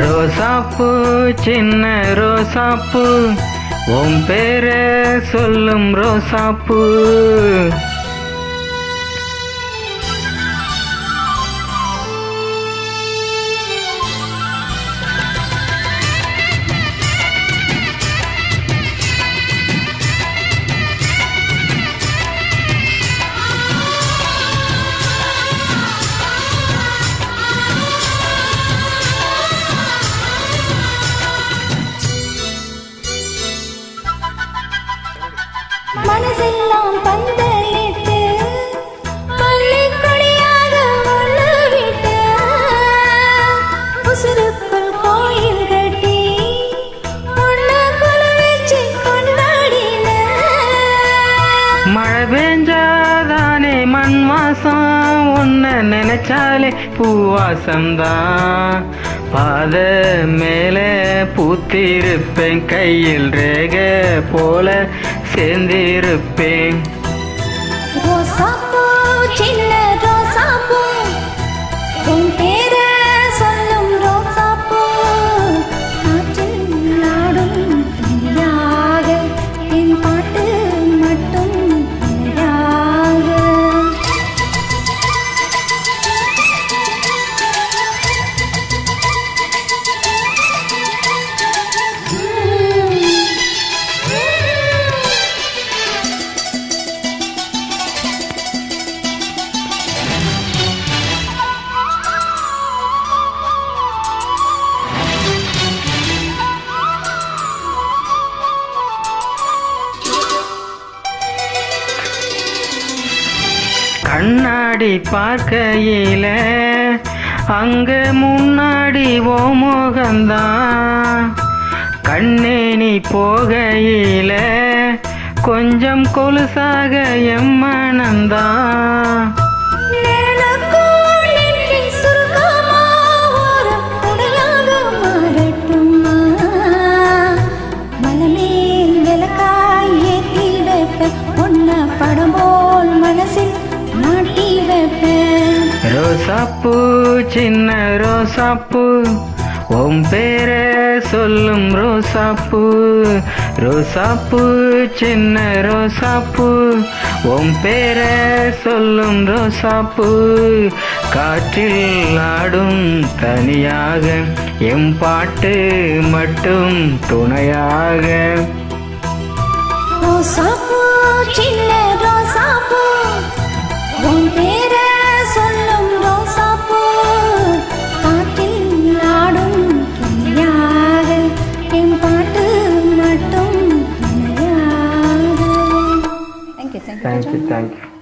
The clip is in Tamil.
ரோசாப்பூ சின்ன ரோசாப்பூ உன் பேரை சொல்லும் ரோசாப்பூ. மனசெல்லாம் பந்தலிட்டு பள்ளிக்கொடியாக ஒன்று விட்டு உசுருக்குள் கோயில் கட்டி ஒன்று குழு வச்சு கொண்டாடின. மழை பெஞ்சாதானே மண் வாசம் உன்னை நினைச்சாலே பூவாசம்தான். பாத மேல பூத்திருப்பேன் கையில் ரேக போல சேர்ந்திருப்பேன். ரோசாப்பூ சின்ன ரோசாப்பூ உன் பேரை சொல்லும் ரோசாப்பூ. காற்றில் ஆடும் துணையாக என் பாட்டு மட்டும் துணையாக. கண்ணாடி பார்க்கையில அங்க முன்னாடி ஓ முகந்தான். கண்ணே நீ போகையில கொஞ்சம் கொலுசாக என் மனந்தான். ரோசாப்பூ சின்ன ரோசாப்பூ உன் பேரை சொல்லும் ரோசாப்பூ. ரோசாப்பூ சின்ன ரோசாப்பூ உன் பேரை சொல்லும் ரோசாப்பூ. காற்றில் ஆடும் தனியாக என் பாட்டு மட்டும் துணையாக. ரோசாப்பூ சின்ன ரோசாப்பூ உன் பேரை சொல்லும் ரோசாப்பூ. காற்றில் ஆடும் துணையாக என் பாட்டு மட்டும் துணையாக. தேங்க்யூ.